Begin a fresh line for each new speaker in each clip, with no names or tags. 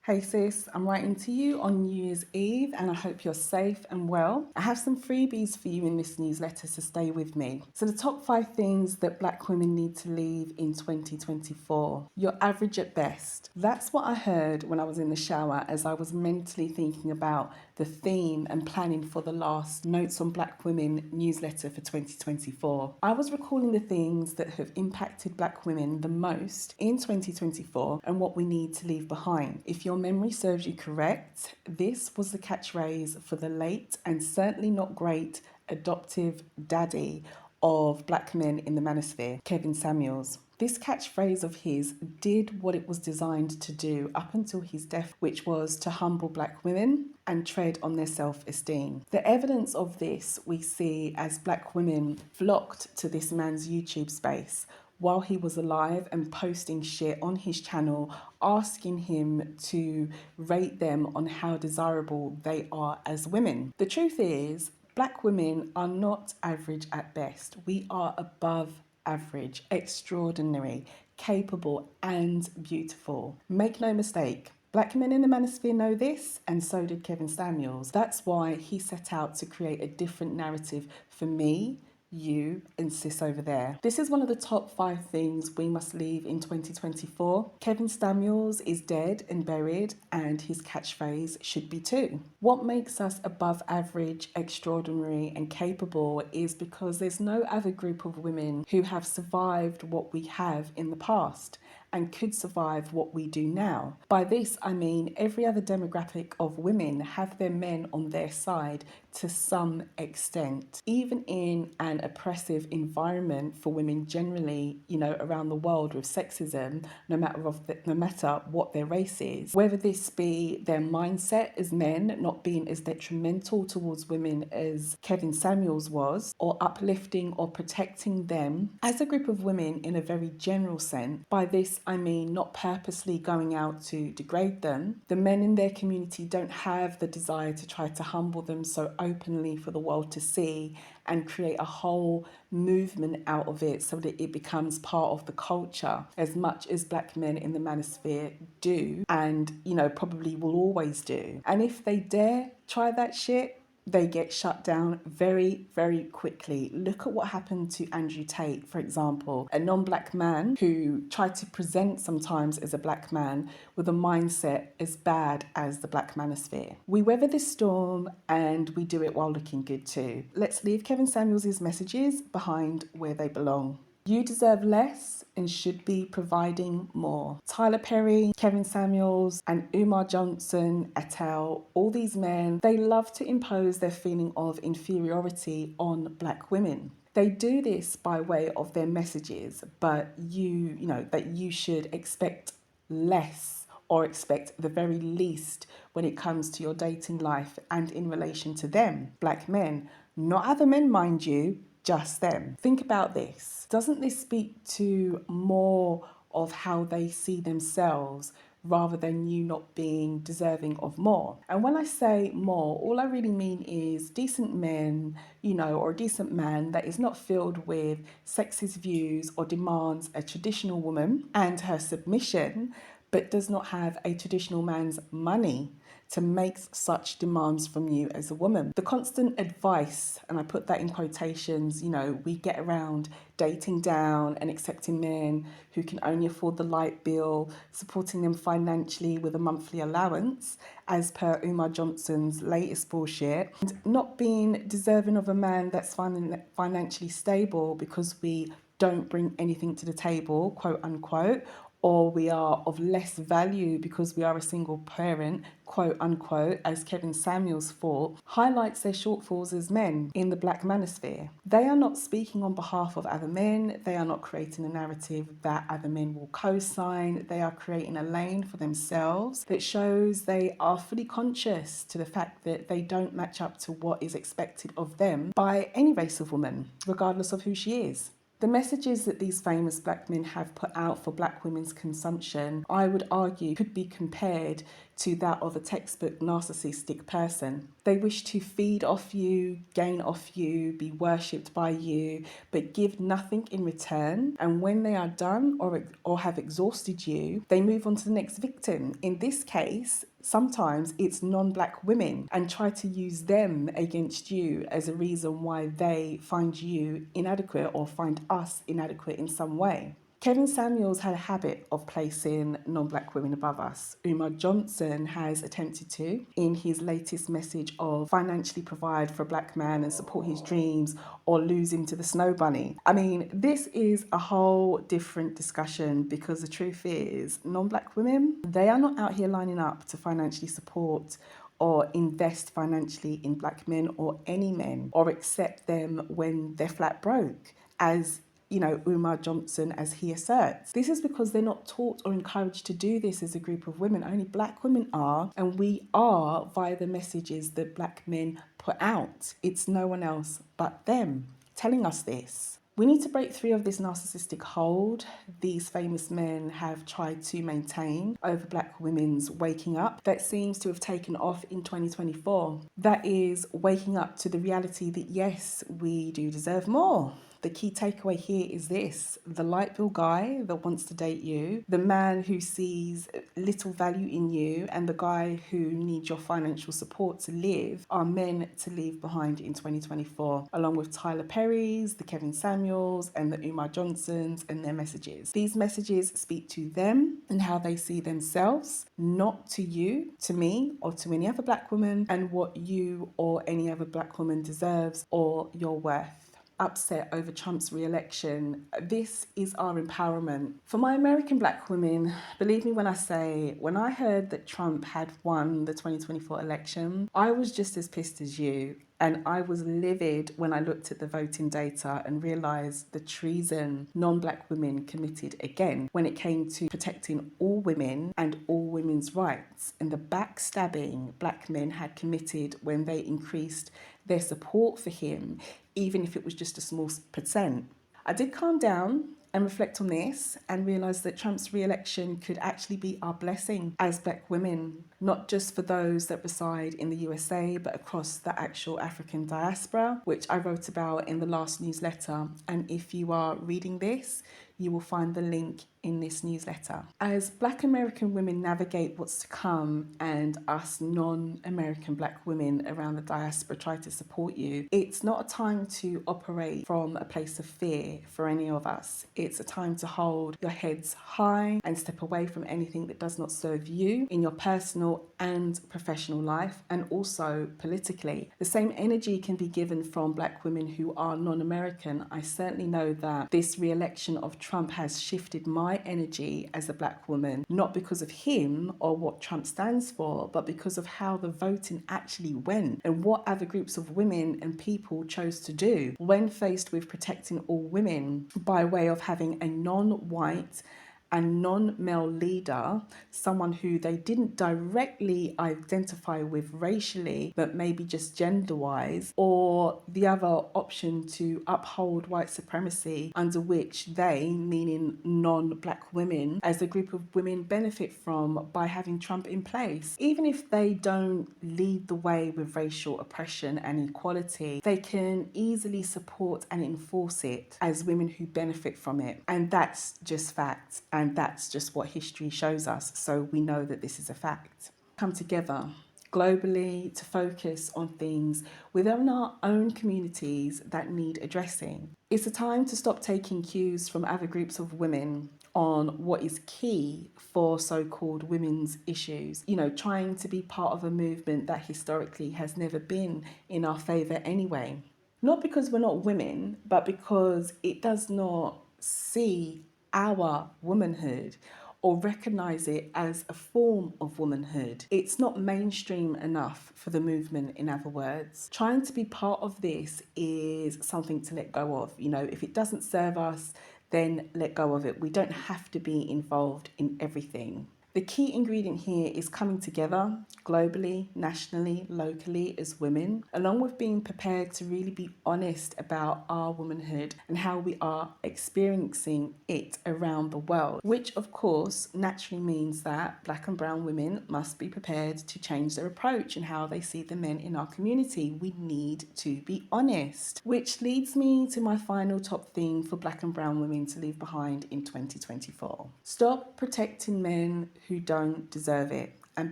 Hey sis, I'm writing to you on New Year's Eve and I hope you're safe and well. I have some freebies for you in this newsletter, so stay with me. So the top 5 things that black women need to leave in 2024. You're average at best. That's what I heard when I was in the shower as I was mentally thinking about the theme and planning for the last Notes on Black Women newsletter for 2024. I was recalling the things that have impacted black women the most in 2024 and what we need to leave behind. If your memory serves you correct, this was the catchphrase for the late and certainly not great adoptive daddy of black men in the manosphere, Kevin Samuels. This catchphrase of his did what it was designed to do up until his death, which was to humble black women and tread on their self-esteem. The evidence of this we see as black women flocked to this man's YouTube space while he was alive and posting shit on his channel, asking him to rate them on how desirable they are as women. The truth is, black women are not average at best. We are above average, extraordinary, capable, and beautiful. Make no mistake, black men in the manosphere know this, and so did Kevin Samuels. That's why he set out to create a different narrative for me, you, and sis over there. This is one of the top 5 things we must leave in 2024. Kevin Samuels is dead and buried, and his catchphrase should be too. What makes us above average, extraordinary, and capable is because there's no other group of women who have survived what we have in the past and could survive what we do now. By this, I mean every other demographic of women have their men on their side to some extent. Even in an oppressive environment for women generally, around the world with sexism, no matter what their race is, whether this be their mindset as men not being as detrimental towards women as Kevin Samuels was, or uplifting or protecting them as a group of women in a very general sense. By this, I mean not purposely going out to degrade them. The men in their community don't have the desire to try to humble them so openly for the world to see and create a whole movement out of it so that it becomes part of the culture, as much as black men in the manosphere do and, probably will always do. And if they dare try that shit, they get shut down very, very quickly. Look at what happened to Andrew Tate, for example, a non-black man who tried to present sometimes as a black man with a mindset as bad as the black manosphere. We weather this storm and we do it while looking good too. Let's leave Kevin Samuels' messages behind where they belong. You deserve less and should be providing more. Tyler Perry, Kevin Samuels, and Umar Johnson et al., all these men, they love to impose their feeling of inferiority on black women. They do this by way of their messages, but that you should expect less or expect the very least when it comes to your dating life and in relation to them, black men, not other men, mind you, just them. Think about this. Doesn't this speak to more of how they see themselves rather than you not being deserving of more? And when I say more, all I really mean is decent men, or a decent man that is not filled with sexist views or demands a traditional woman and her submission, but does not have a traditional man's money to make such demands from you as a woman. The constant advice, and I put that in quotations, we get around dating down and accepting men who can only afford the light bill, supporting them financially with a monthly allowance, as per Umar Johnson's latest bullshit, and not being deserving of a man that's financially stable because we don't bring anything to the table, quote unquote, or we are of less value because we are a single parent, quote unquote, as Kevin Samuels thought, highlights their shortfalls as men in the black manosphere. They are not speaking on behalf of other men. They are not creating a narrative that other men will co-sign. They are creating a lane for themselves that shows they are fully conscious to the fact that they don't match up to what is expected of them by any race of woman, regardless of who she is. The messages that these famous black men have put out for black women's consumption, I would argue, could be compared to that of a textbook narcissistic person. They wish to feed off you, gain off you, be worshipped by you, but give nothing in return. And when they are done or have exhausted you, they move on to the next victim. In this case, sometimes it's non-black women, and try to use them against you as a reason why they find you inadequate or find us inadequate in some way. Kevin Samuels had a habit of placing non-black women above us. Umar Johnson has attempted to in his latest message of financially provide for a black man and support his dreams or lose him to the snow bunny. I mean, this is a whole different discussion, because the truth is non-black women, they are not out here lining up to financially support or invest financially in black men or any men, or accept them when they're flat broke, as Umar Johnson, as he asserts. This is because they're not taught or encouraged to do this as a group of women. Only black women are, and we are via the messages that black men put out. It's no one else but them telling us this. We need to break free of this narcissistic hold these famous men have tried to maintain over black women's waking up that seems to have taken off in 2024. That is waking up to the reality that yes, we do deserve more. The key takeaway here is this: the light bill guy that wants to date you, the man who sees little value in you, and the guy who needs your financial support to live are men to leave behind in 2024, along with Tyler Perry's, the Kevin Samuels, and the Umar Johnsons and their messages. These messages speak to them and how they see themselves, not to you, to me, or to any other black woman, and what you or any other black woman deserves or your worth. Upset over Trump's re-election. This is our empowerment. For my American black women, believe me when I say, when I heard that Trump had won the 2024 election, I was just as pissed as you. And I was livid when I looked at the voting data and realised the treason non-black women committed again when it came to protecting all women and all women's rights, and the backstabbing black men had committed when they increased their support for him, even if it was just a small percent. I did calm down and reflect on this and realise that Trump's re-election could actually be our blessing as black women, not just for those that reside in the USA, but across the actual African diaspora, which I wrote about in the last newsletter. And if you are reading this, you will find the link in this newsletter. As black American women navigate what's to come, and us non-American black women around the diaspora try to support you, it's not a time to operate from a place of fear for any of us. It's a time to hold your heads high and step away from anything that does not serve you in your personal and professional life, and also politically. The same energy can be given from black women who are non-American. I certainly know that this re-election of Trump has shifted my energy as a black woman, not because of him or what Trump stands for, but because of how the voting actually went and what other groups of women and people chose to do when faced with protecting all women by way of having a non-white and non-male leader, someone who they didn't directly identify with racially, but maybe just gender-wise, or the other option to uphold white supremacy, under which they, meaning non-black women, as a group of women benefit from by having Trump in place. Even if they don't lead the way with racial oppression and equality, they can easily support and enforce it as women who benefit from it. And that's just fact. And that's just what history shows us. So we know that this is a fact. Come together globally to focus on things within our own communities that need addressing. It's a time to stop taking cues from other groups of women on what is key for so-called women's issues. Trying to be part of a movement that historically has never been in our favour anyway. Not because we're not women, but because it does not see our womanhood or recognise it as a form of womanhood. It's not mainstream enough for the movement, in other words. Trying to be part of this is something to let go of. If it doesn't serve us, then let go of it. We don't have to be involved in everything. The key ingredient here is coming together globally, nationally, locally as women, along with being prepared to really be honest about our womanhood and how we are experiencing it around the world, which of course naturally means that Black and brown women must be prepared to change their approach and how they see the men in our community. We need to be honest, which leads me to my final top thing for Black and brown women to leave behind in 2024. Stop protecting men who don't deserve it and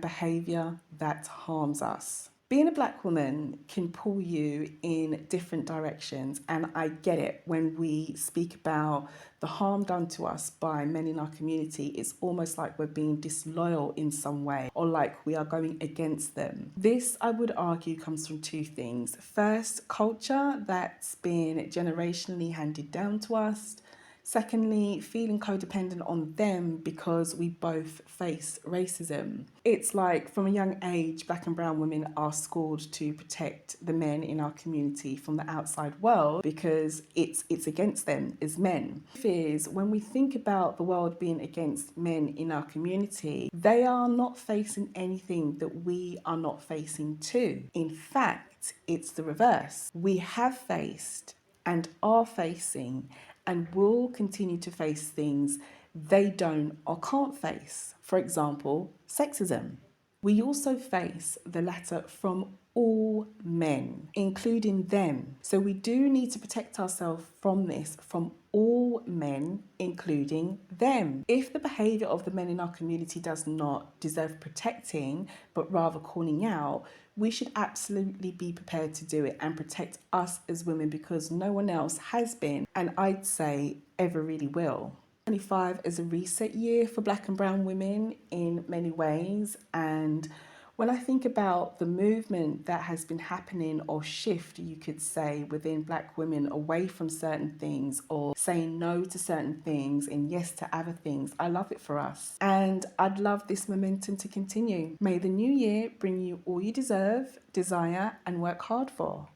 behaviour that harms us. Being a Black woman can pull you in different directions, and I get it. When we speak about the harm done to us by men in our community, it's almost like we're being disloyal in some way or like we are going against them. This, I would argue, comes from two things. First, culture that's been generationally handed down to us. Secondly, feeling codependent on them because we both face racism. It's like from a young age, Black and brown women are schooled to protect the men in our community from the outside world because it's against them as men. Fears, when we think about the world being against men in our community, they are not facing anything that we are not facing too. In fact, it's the reverse. We have faced and are facing and will continue to face things they don't or can't face. For example, sexism. We also face the latter from all men, including them. So we do need to protect ourselves from this, from all men, including them. If the behaviour of the men in our community does not deserve protecting, but rather calling out, we should absolutely be prepared to do it and protect us as women because no one else has been, and I'd say ever really will. 2025 is a reset year for Black and brown women in many ways, and when I think about the movement that has been happening, or shift you could say, within Black women away from certain things or saying no to certain things and yes to other things, I love it for us. And I'd love this momentum to continue. May the new year bring you all you deserve, desire, and work hard for.